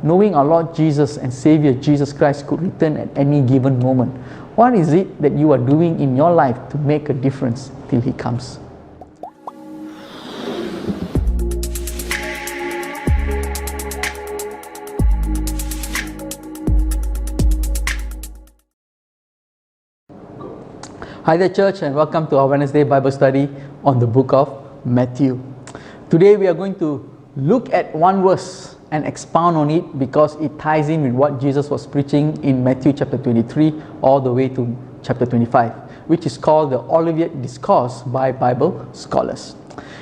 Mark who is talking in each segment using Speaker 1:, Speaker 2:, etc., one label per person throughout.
Speaker 1: knowing our Lord Jesus and Savior Jesus Christ could return at any given moment. What is it that you are doing in your life to make a difference till He comes? Hi there, church, and welcome to our Wednesday Bible study on the book of Matthew. Today we are going to look at one verse and expound on it because it ties in with what Jesus was preaching in Matthew chapter 23 all the way to chapter 25, which is called the Olivet Discourse by Bible scholars.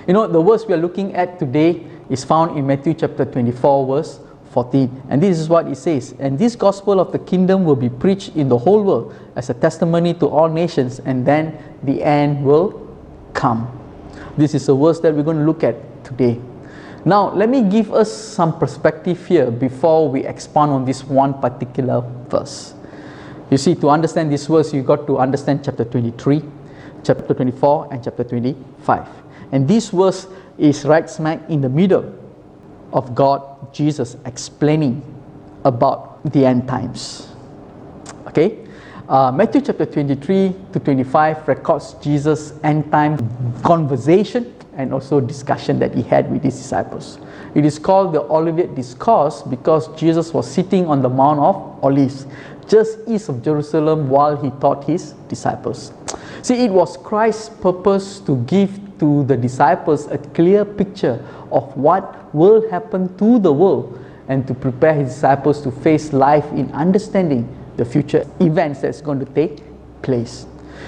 Speaker 1: You know, the verse we are looking at today is found in Matthew chapter 24 verse 14, and this is what it says: "And this gospel of the kingdom will be preached in the whole world as a testimony to all nations, and then the end will come." This is a verse that we're going to look at today. Now, let me give us some perspective here before we expound on this one particular verse. You see, to understand this verse, you got to understand chapter 23, chapter 24, and chapter 25. And this verse is right smack in the middle of God, Jesus, explaining about the end times. Okay? Matthew chapter 23 to 25 records Jesus' end time conversation and also discussion that He had with His disciples. It is called the Olivet Discourse because Jesus was sitting on the Mount of Olives, just east of Jerusalem, while He taught His disciples. See, it was Christ's purpose to give to the disciples a clear picture of what will happen to the world and to prepare His disciples to face life in understanding the future events that's going to take place.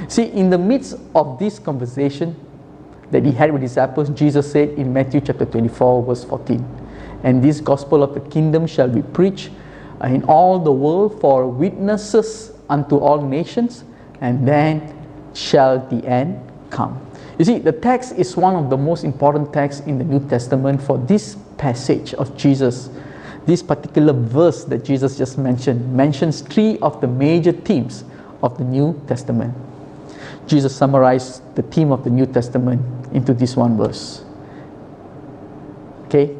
Speaker 1: See, in the midst of this conversation that He had with disciples, Jesus said in Matthew chapter 24 verse 14, "And this gospel of the kingdom shall be preached in all the world for witnesses unto all nations, and then shall the end come." You see, the text is one of the most important texts in the New Testament for this passage of Jesus. This particular verse that Jesus just mentions three of the major themes of the New Testament. Jesus summarized the theme of the New Testament into this one verse. Okay?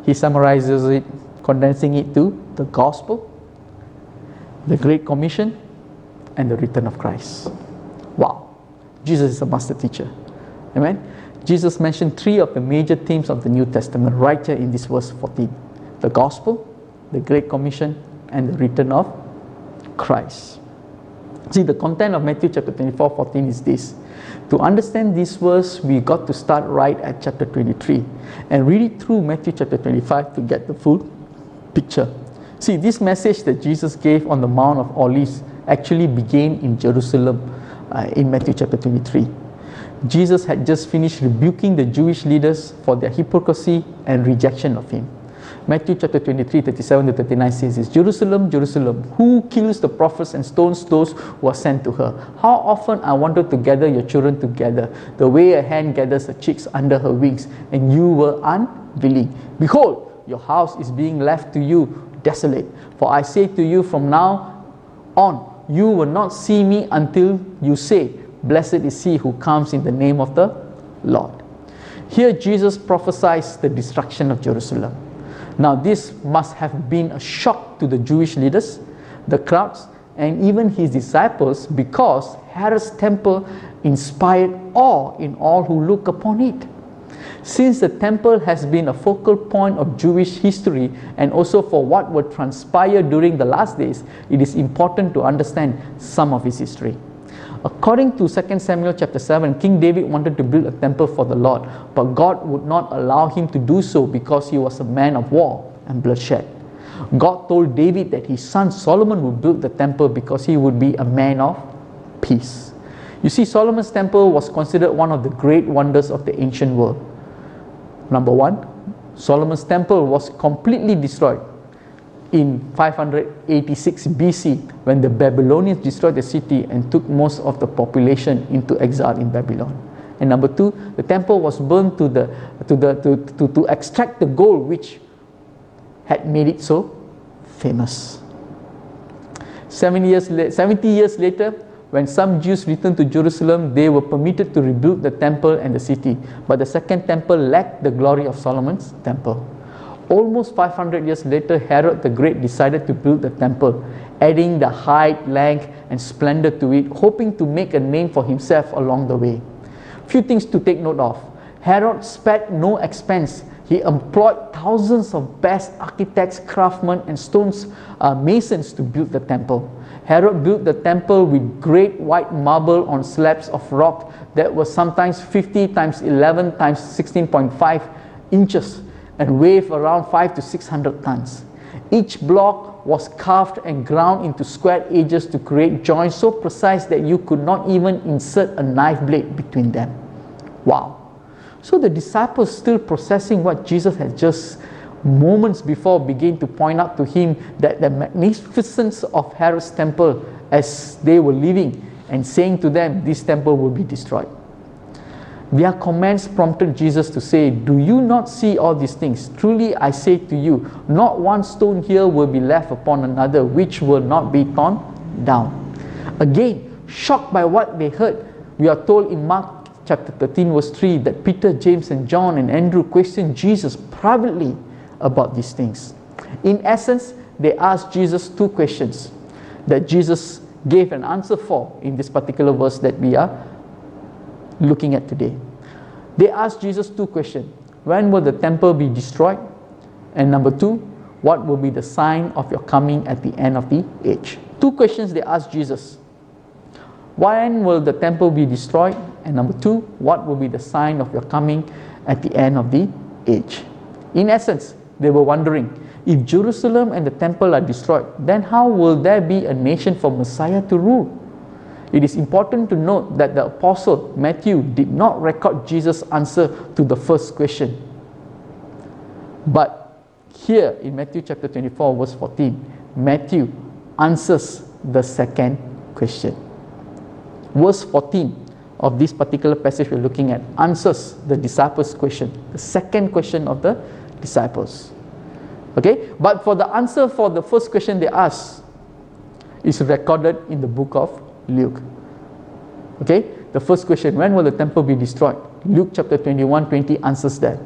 Speaker 1: He summarizes it, condensing it to the gospel, the Great Commission, and the return of Christ. Wow. Jesus is a master teacher. Amen? Jesus mentioned three of the major themes of the New Testament right here in this verse 14. The gospel, the Great Commission, and the return of Christ. See, the content of Matthew chapter 24:14 is this. To understand this verse, we got to start right at chapter 23 and read it through Matthew chapter 25 to get the full picture. See, this message that Jesus gave on the Mount of Olives actually began in Jerusalem in Matthew chapter 23. Jesus had just finished rebuking the Jewish leaders for their hypocrisy and rejection of Him. Matthew chapter 23, 37 to 39 says this: "Jerusalem, Jerusalem, who kills the prophets and stones those who are sent to her? How often I wanted to gather your children together, the way a hen gathers her chicks under her wings, and you were unwilling. Behold, your house is being left to you desolate. For I say to you, from now on, you will not see me until you say, Blessed is he who comes in the name of the Lord." Here Jesus prophesies the destruction of Jerusalem. Now this must have been a shock to the Jewish leaders, the crowds, and even His disciples, because Herod's temple inspired awe in all who look upon it. Since the temple has been a focal point of Jewish history and also for what would transpire during the last days, it is important to understand some of its history. According to 2 Samuel chapter 7, King David wanted to build a temple for the Lord, but God would not allow him to do so because he was a man of war and bloodshed. God told David that his son Solomon would build the temple because he would be a man of peace. You see, Solomon's temple was considered one of the great wonders of the ancient world. Number one, Solomon's temple was completely destroyed in 586 BC when the Babylonians destroyed the city and took most of the population into exile in Babylon. And number two, the temple was burned to extract the gold which had made it so famous. 70 years later, when some Jews returned to Jerusalem, they were permitted to rebuild the temple and the city, but the second temple lacked the glory of Solomon's temple. Almost 500 years later, Herod the Great decided to build the temple, adding the height, length, and splendor to it, hoping to make a name for himself along the way. Few things to take note of. Herod spared no expense. He employed thousands of best architects, craftsmen, and masons to build the temple. Herod built the temple with great white marble on slabs of rock that were sometimes 50 times 11 times 16.5 inches and weighed around 5 to 600 tons. Each block was carved and ground into square edges to create joints so precise that you could not even insert a knife blade between them. Wow. So the disciples, still processing what Jesus had just moments before, began to point out to him that the magnificence of Herod's temple as they were leaving, and saying to them, this temple will be destroyed. Their comments prompted Jesus to say, do you not see all these things? Truly I say to you, not one stone here will be left upon another which will not be torn down. Again, shocked by what they heard, we are told in Mark chapter 13 verse 3 that Peter, James and John and Andrew questioned Jesus privately about these things. In essence, they asked Jesus two questions that Jesus gave an answer for in this particular verse that we are looking at today. They asked Jesus two questions. When will the temple be destroyed? And number two, what will be the sign of your coming at the end of the age? Two questions they asked Jesus. When will the temple be destroyed? And number two, what will be the sign of your coming at the end of the age? In essence, they were wondering, if Jerusalem and the temple are destroyed, then how will there be a nation for Messiah to rule? It is important to note that the apostle Matthew did not record Jesus' answer to the first question. But here in Matthew chapter 24 verse 14, Matthew answers the second question. Verse 14 of this particular passage we're looking at answers the disciples' question, the second question of the disciples. Okay, but for the answer for the first question they asked is recorded in the book of Luke. Okay, the first question, when will the temple be destroyed? Luke chapter 21:20 answers that.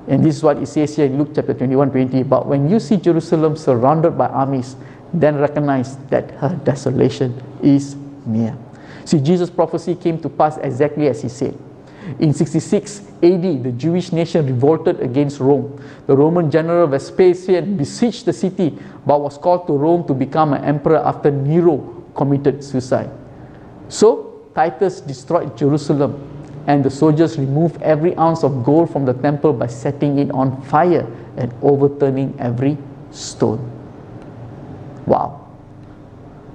Speaker 1: And this is what it says here in Luke chapter 21:20. But when you see Jerusalem surrounded by armies, then recognize that her desolation is near. See, Jesus' prophecy came to pass exactly as he said. In 66 AD, the Jewish nation revolted against Rome. The Roman general Vespasian besieged the city, but was called to Rome to become an emperor after Nero committed suicide. So, Titus destroyed Jerusalem, and the soldiers removed every ounce of gold from the temple by setting it on fire and overturning every stone. Wow.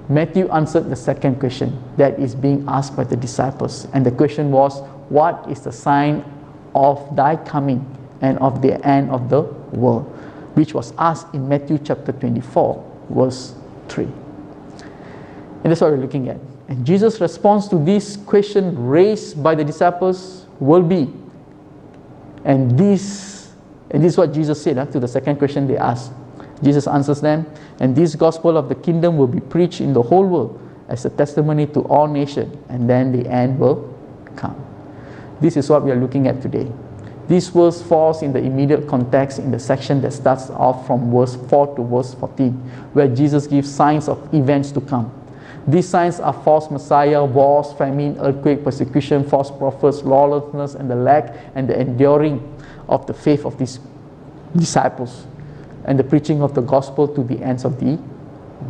Speaker 1: Matthew answered the second question that is being asked by the disciples. And the question was, what is the sign of thy coming and of the end of the world? Which was asked in Matthew chapter 24, verse 3. And that's what we're looking at. And Jesus' response to this question raised by the disciples will be, and this is what Jesus said to the second question they asked. Jesus answers them, and this gospel of the kingdom will be preached in the whole world as a testimony to all nations, and then the end will come. This is what we are looking at today. This verse falls in the immediate context in the section that starts off from verse 4 to verse 14, where Jesus gives signs of events to come. These signs are false messiah, wars, famine, earthquake, persecution, false prophets, lawlessness, and the lack and the enduring of the faith of these disciples, and the preaching of the gospel to the ends of the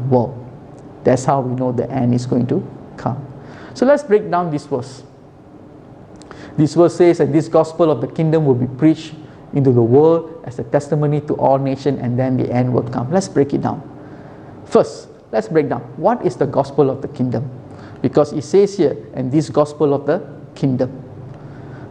Speaker 1: world. That's how we know the end is going to come. So let's break down this verse. This verse says that this gospel of the kingdom will be preached into the world as a testimony to all nations, and then the end will come. Let's break it down. First, let's break down what is the gospel of the kingdom, because it says here, and this gospel of the kingdom.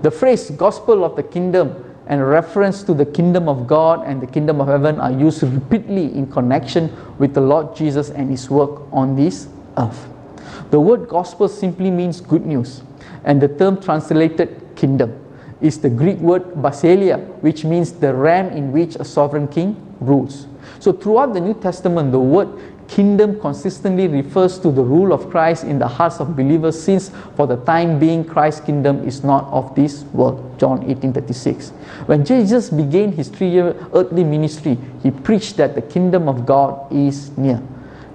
Speaker 1: The phrase gospel of the kingdom and reference to the kingdom of God and the kingdom of heaven are used repeatedly in connection with the Lord Jesus and his work on this earth. The word gospel simply means good news, and the term translated kingdom is the Greek word basileia, which means the realm in which a sovereign king rules. So throughout the New Testament, the word kingdom consistently refers to the rule of Christ in the hearts of believers, since for the time being Christ's kingdom is not of this world. John 18:36. When Jesus began his 3-year earthly ministry, he preached that the kingdom of God is near.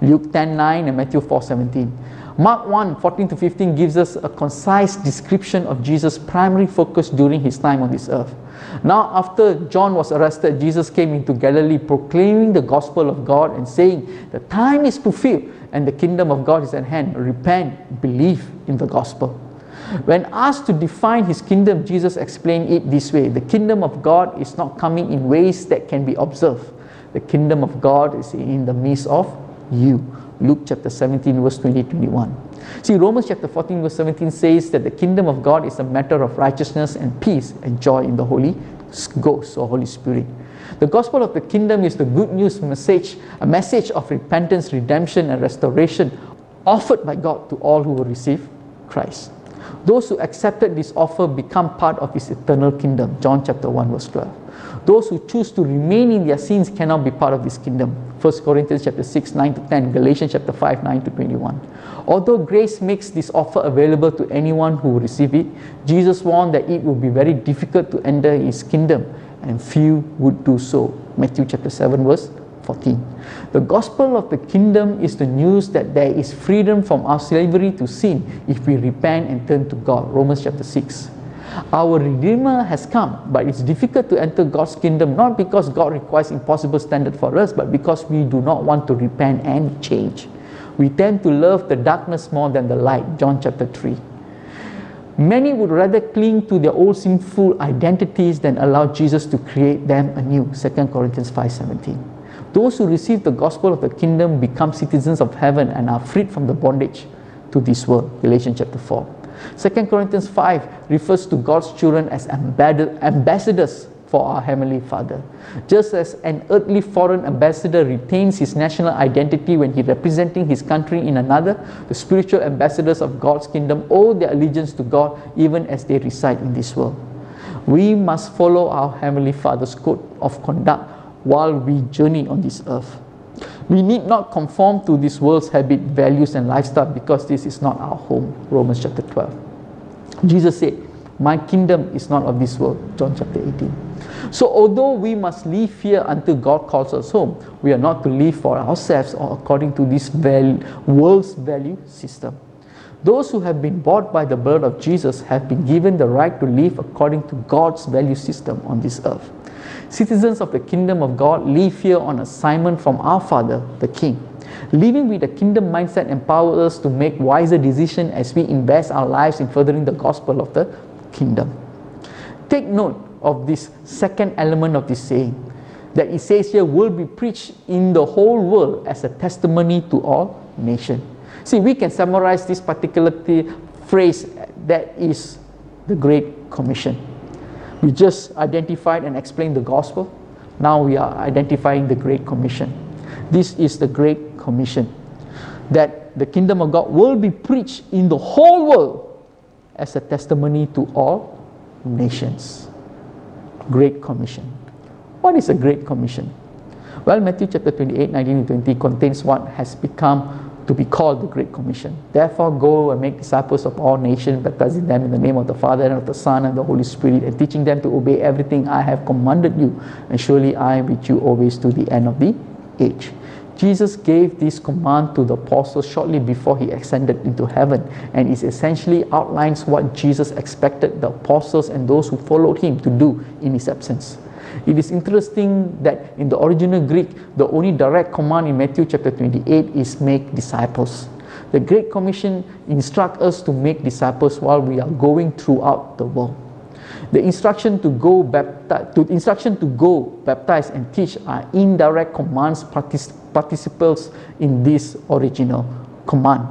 Speaker 1: Luke 10:9 and Matthew 4:17. Mark 1:14-15 gives us a concise description of Jesus' primary focus during his time on this earth. Now, after John was arrested, Jesus came into Galilee proclaiming the gospel of God and saying, the time is fulfilled and the kingdom of God is at hand. Repent, believe in the gospel. When asked to define his kingdom, Jesus explained it this way: the kingdom of God is not coming in ways that can be observed. The kingdom of God is in the midst of you. Luke chapter 17 verse 20-21. See, Romans chapter 14 verse 17 says that the kingdom of God is a matter of righteousness and peace and joy in the Holy Ghost or Holy Spirit. The gospel of the kingdom is the good news message, a message of repentance, redemption and restoration offered by God to all who will receive Christ. Those who accepted this offer become part of his eternal kingdom. John chapter 1 verse 12. Those who choose to remain in their sins cannot be part of this kingdom. 1 Corinthians chapter 6, 9-10, Galatians chapter 5, 9-21. Although grace makes this offer available to anyone who will receive it, Jesus warned that it would be very difficult to enter his kingdom, and few would do so. Matthew chapter 7 verse 14. The gospel of the kingdom is the news that there is freedom from our slavery to sin if we repent and turn to God. Romans chapter 6. Our Redeemer has come, but it's difficult to enter God's kingdom, not because God requires impossible standard for us, but because we do not want to repent and change. We tend to love the darkness more than the light. John chapter 3. Many would rather cling to their old sinful identities than allow Jesus to create them anew. 2 Corinthians 5:17. Those who receive the gospel of the kingdom become citizens of heaven and are freed from the bondage to this world. Galatians chapter 4. 2 Corinthians 5 refers to God's children as ambassadors for our Heavenly Father. Just as an earthly foreign ambassador retains his national identity when he representing his country in another, the spiritual ambassadors of God's kingdom owe their allegiance to God even as they reside in this world. We must follow our Heavenly Father's code of conduct while we journey on this earth. We need not conform to this world's habit, values and lifestyle, because this is not our home. Romans chapter 12. Jesus said, my kingdom is not of this world. John chapter 18. So although we must live here until God calls us home, we are not to live for ourselves or according to this world's value system. Those who have been bought by the blood of Jesus have been given the right to live according to God's value system on this earth. Citizens of the kingdom of God live here on assignment from our Father, the King. Living with a kingdom mindset empowers us to make wiser decisions as we invest our lives in furthering the gospel of the kingdom. Take note of this second element of this saying, that it says here will be preached in the whole world as a testimony to all nations. See, we can summarize this particular phrase, that is the Great Commission. We just identified and explained the gospel. Now we are identifying the Great Commission. This is the Great Commission, that the kingdom of God will be preached in the whole world as a testimony to all nations. Great Commission. What is a Great Commission? Well, Matthew chapter 28, 19-20 contains what has become to be called the Great Commission. Therefore, go and make disciples of all nations, baptizing them in the name of the Father and of the Son and the Holy Spirit, and teaching them to obey everything I have commanded you. And surely I am with you always to the end of the age. Jesus gave this command to the apostles shortly before he ascended into heaven, and it essentially outlines what Jesus expected the apostles and those who followed him to do in his absence. It is interesting that in the original Greek, the only direct command in Matthew chapter 28 is make disciples. The Great Commission instructs us to make disciples while we are going throughout the world. The instruction to go baptize and teach are indirect commands participles in this original command.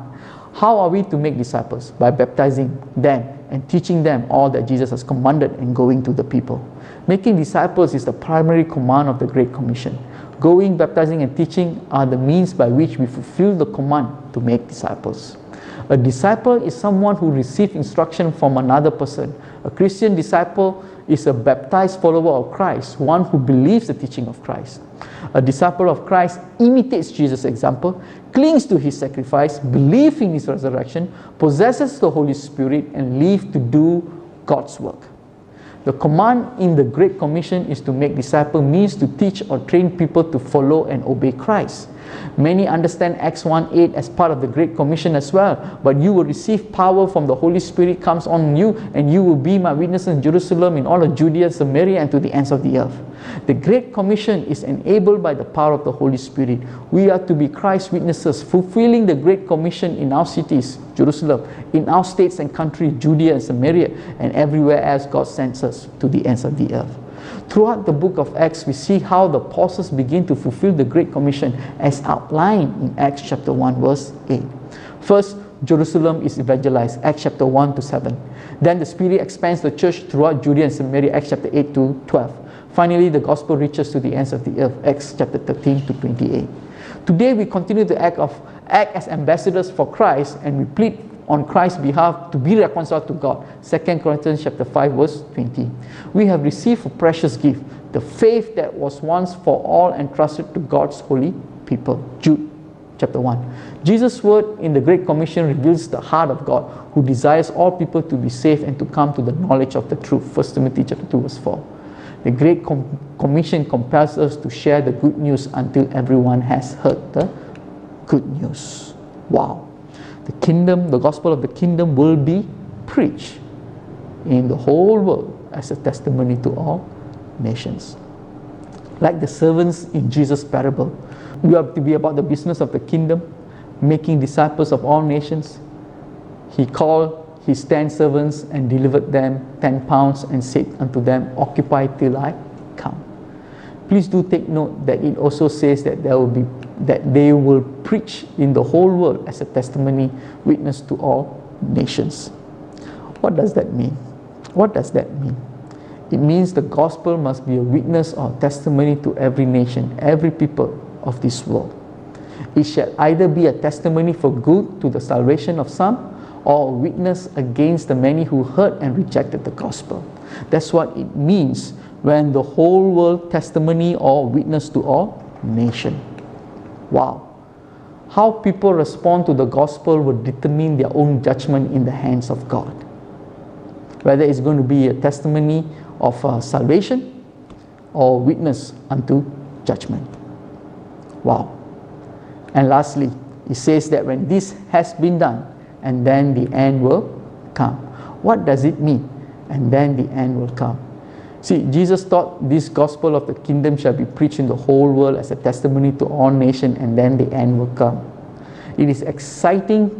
Speaker 1: How are we to make disciples? By baptizing them and teaching them all that Jesus has commanded and going to the people. Making disciples is the primary command of the Great Commission. Going, baptizing and teaching are the means by which we fulfill the command to make disciples. A disciple is someone who receives instruction from another person. A Christian disciple is a baptized follower of Christ, one who believes the teaching of Christ. A disciple of Christ imitates Jesus' example, clings to his sacrifice, believes in his resurrection, possesses the Holy Spirit, and lives to do God's work. The command in the Great Commission is to make disciples means to teach or train people to follow and obey Christ. Many understand Acts 1:8 as part of the Great Commission as well. But you will receive power from the Holy Spirit comes on you, and you will be my witnesses in Jerusalem, in all of Judea, Samaria, and to the ends of the earth. The Great Commission is enabled by the power of the Holy Spirit. We are to be Christ's witnesses, fulfilling the Great Commission in our cities, Jerusalem, in our states and countries, Judea and Samaria, and everywhere else God sends us to the ends of the earth. Throughout the book of Acts, we see how the apostles begin to fulfill the Great Commission as outlined in Acts chapter 1 verse 8. First, Jerusalem is evangelized, Acts chapter 1 to 7. Then the Spirit expands the church throughout Judea and Samaria, Acts chapter 8 to 12. Finally, the gospel reaches to the ends of the earth, Acts chapter 13 to 28. Today, we continue to act as ambassadors for Christ, and we plead on Christ's behalf to be reconciled to God. 2 Corinthians chapter 5 verse 20. We have received a precious gift, the faith that was once for all entrusted to God's holy people. Jude chapter 1. Jesus' word in the Great Commission reveals the heart of God, who desires all people to be saved and to come to the knowledge of the truth. 1 Timothy chapter 2 verse 4. The Great Commission compels us to share the good news until everyone has heard the good news. Wow. The gospel of the kingdom will be preached in the whole world as a testimony to all nations. Like the servants in Jesus' parable, we are to be about the business of the kingdom, making disciples of all nations. He called his 10 servants and delivered them 10 pounds and said unto them, occupy till I come. Please do take note that it also says that they will preach in the whole world as a testimony, witness to all nations. What does that mean? What does that mean? It means the gospel must be a witness or testimony to every nation, every people of this world. It shall either be a testimony for good to the salvation of some, or a witness against the many who heard and rejected the gospel. That's what it means when the whole world testimony or witness to all nation. Wow. How people respond to the gospel will determine their own judgment in the hands of God. Whether it's going to be a testimony of salvation or witness unto judgment. Wow. And lastly, it says that when this has been done, and then the end will come. What does it mean? And then the end will come. See, Jesus taught this gospel of the kingdom shall be preached in the whole world as a testimony to all nations, and then the end will come. It is exciting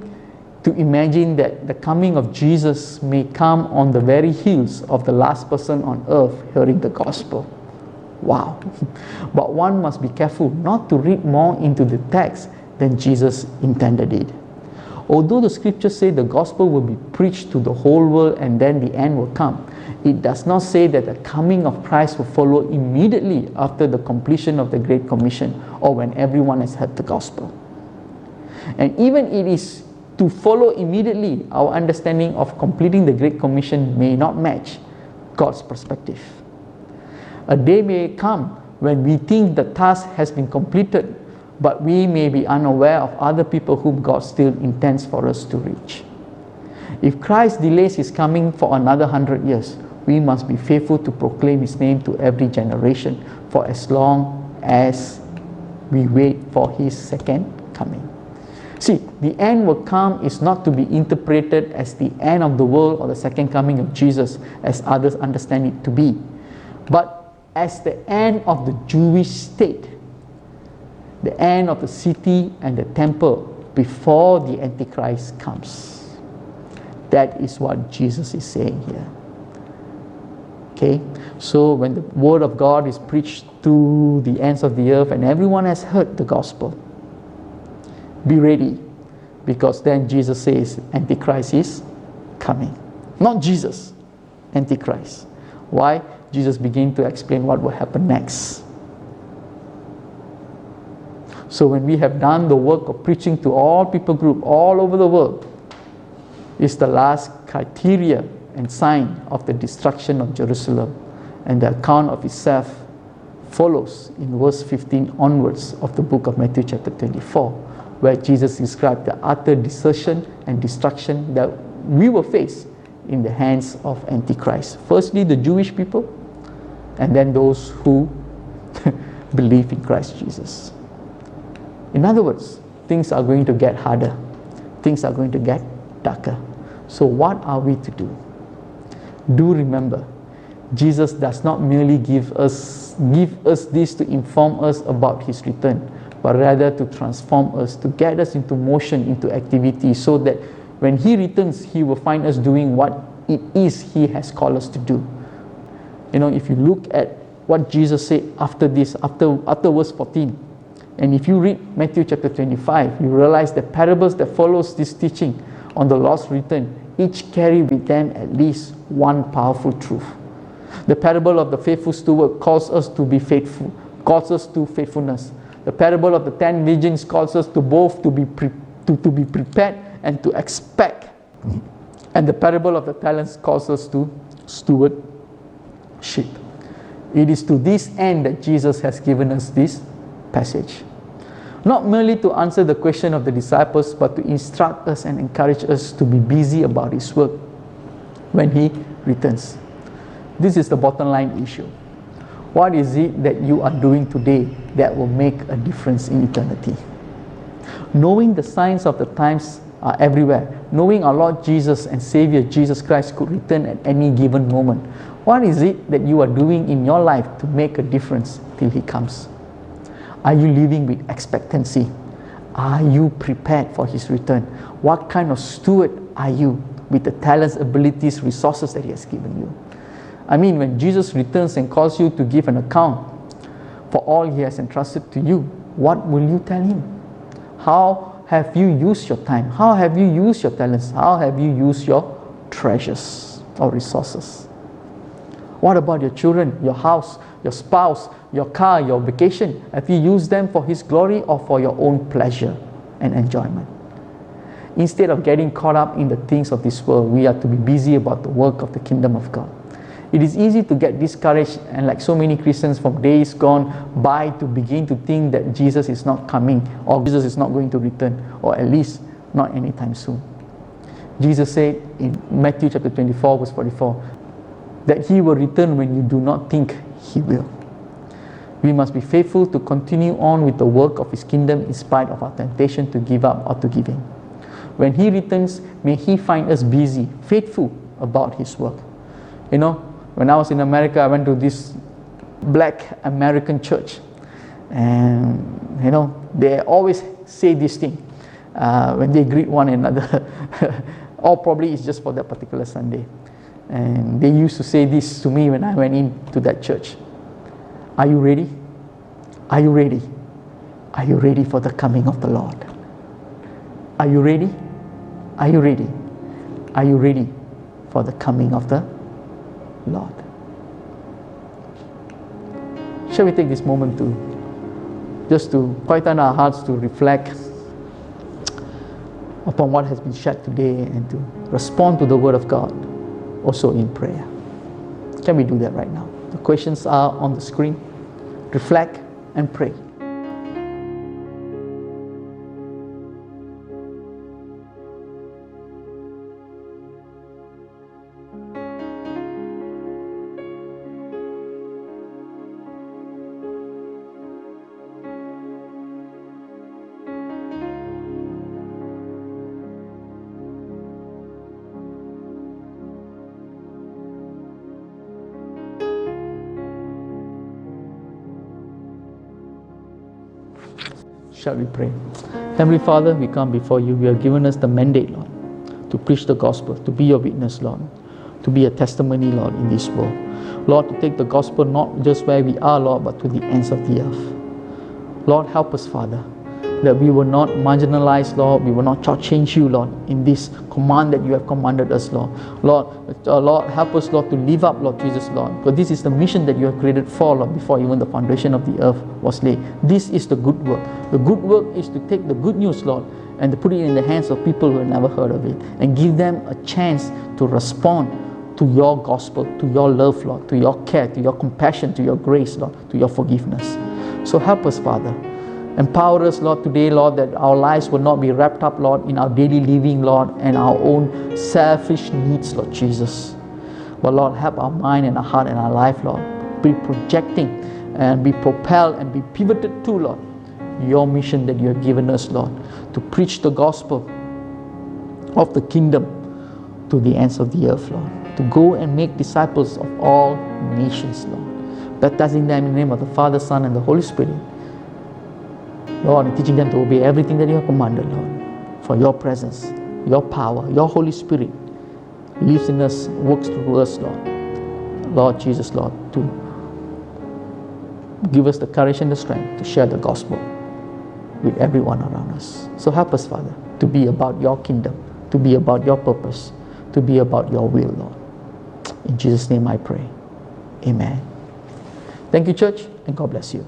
Speaker 1: to imagine that the coming of Jesus may come on the very heels of the last person on earth hearing the gospel. Wow. But one must be careful not to read more into the text than Jesus intended it. Although the scriptures say the gospel will be preached to the whole world and then the end will come, it does not say that the coming of Christ will follow immediately after the completion of the Great Commission or when everyone has heard the gospel. And even it is to follow immediately, our understanding of completing the Great Commission may not match God's perspective. A day may come when we think the task has been completed, but we may be unaware of other people whom God still intends for us to reach. If Christ delays his coming for another 100 years, we must be faithful to proclaim his name to every generation for as long as we wait for his second coming. See, the end will come is not to be interpreted as the end of the world or the second coming of Jesus, as others understand it to be, but as the end of the Jewish state, the end of the city and the temple before the Antichrist comes. That is what Jesus is saying here. Okay, so when the word of God is preached to the ends of the earth and everyone has heard the gospel, be ready, because then Jesus says Antichrist is coming. Not Jesus, Antichrist. Why? Jesus began to explain what will happen next. So when we have done the work of preaching to all people group all over the world, it's the last criteria and sign of the destruction of Jerusalem And the account of itself follows in verse 15 onwards of the book of Matthew chapter 24, where Jesus described the utter desertion and destruction that we will face in the hands of Antichrist. Firstly, the Jewish people, and then those who believe in Christ Jesus. In other words, things are going to get harder. Things are going to get darker. So what are we to do? Do remember, Jesus does not merely give us this to inform us about his return, but rather to transform us, to get us into motion, into activity, so that when he returns, he will find us doing what it is he has called us to do. You know, if you look at what Jesus said after this, after verse 14, and if you read Matthew chapter 25, you realize the parables that follows this teaching on the Lord's return each carry with them at least one powerful truth. The parable of the faithful steward calls us to be faithful, calls us to faithfulness. The parable of the 10 virgins calls us to both to be prepared and to expect. And the parable of the talents calls us to stewardship. It is to this end that Jesus has given us this passage. Not merely to answer the question of the disciples, but to instruct us and encourage us to be busy about his work when he returns. This is the bottom line issue. What is it that you are doing today that will make a difference in eternity? Knowing the signs of the times are everywhere, knowing our Lord Jesus and Savior Jesus Christ could return at any given moment, what is it that you are doing in your life to make a difference till he comes? Are you living with expectancy? Are you prepared for his return? What kind of steward are you with the talents, abilities, resources that he has given you? I mean, when Jesus returns and calls you to give an account for all he has entrusted to you, what will you tell him? How have you used your time? How have you used your talents? How have you used your treasures or resources? What about your children, your house, your spouse, your car, your vacation? Have you used them for his glory or for your own pleasure and enjoyment? Instead of getting caught up in the things of this world, we are to be busy about the work of the kingdom of God. It is easy to get discouraged, and like so many Christians from days gone by, to begin to think that Jesus is not coming, or Jesus is not going to return, or at least not anytime soon. Jesus said in Matthew chapter 24 verse 44 that he will return when you do not think he will. We must be faithful to continue on with the work of his kingdom in spite of our temptation to give up or to give in. When he returns, may he find us busy, faithful about his work. You know, when I was in America, I went to this black American church, and you know, they always say this thing when they greet one another, or probably it's just for that particular Sunday. And they used to say this to me when I went into that church. Are you ready? Are you ready? Are you ready for the coming of the Lord? Are you ready? Are you ready? Are you ready for the coming of the Lord? Shall we take this moment to quieten our hearts, to reflect upon what has been shared today, and to respond to the Word of God also in prayer? Can we do that right now? The questions are on the screen. Reflect and pray. Shall we pray? Heavenly Father, we come before you. You have given us the mandate, Lord, to preach the gospel, to be your witness, Lord, to be a testimony, Lord, in this world. Lord, to take the gospel not just where we are, Lord, but to the ends of the earth. Lord, help us, Father, that we will not marginalize, Lord, we will not shortchange you, Lord, in this command that you have commanded us, Lord. Lord, help us, Lord, to live up, Lord Jesus, Lord. For this is the mission that you have created for, Lord, before even the foundation of the earth was laid. This is the good work. The good work is to take the good news, Lord, and to put it in the hands of people who have never heard of it, and give them a chance to respond to your gospel, to your love, Lord, to your care, to your compassion, to your grace, Lord, to your forgiveness. So help us, Father. Empower us, Lord, today, Lord, that our lives will not be wrapped up, Lord, in our daily living, Lord, and our own selfish needs, Lord Jesus. But Lord, help our mind and our heart and our life, Lord, be projecting and be propelled and be pivoted to, Lord, your mission that you have given us, Lord, to preach the gospel of the kingdom to the ends of the earth, Lord, to go and make disciples of all nations, Lord, baptizing them in the name of the Father, Son, and the Holy Spirit, Lord, and teaching them to obey everything that you have commanded, Lord, for your presence, your power, your Holy Spirit lives in us, works through us, Lord Jesus, Lord, to give us the courage and the strength to share the gospel with everyone around us. So help us, Father, to be about your kingdom, to be about your purpose, to be about your will, Lord. In Jesus' name I pray. Amen. Thank you, church, and God bless you.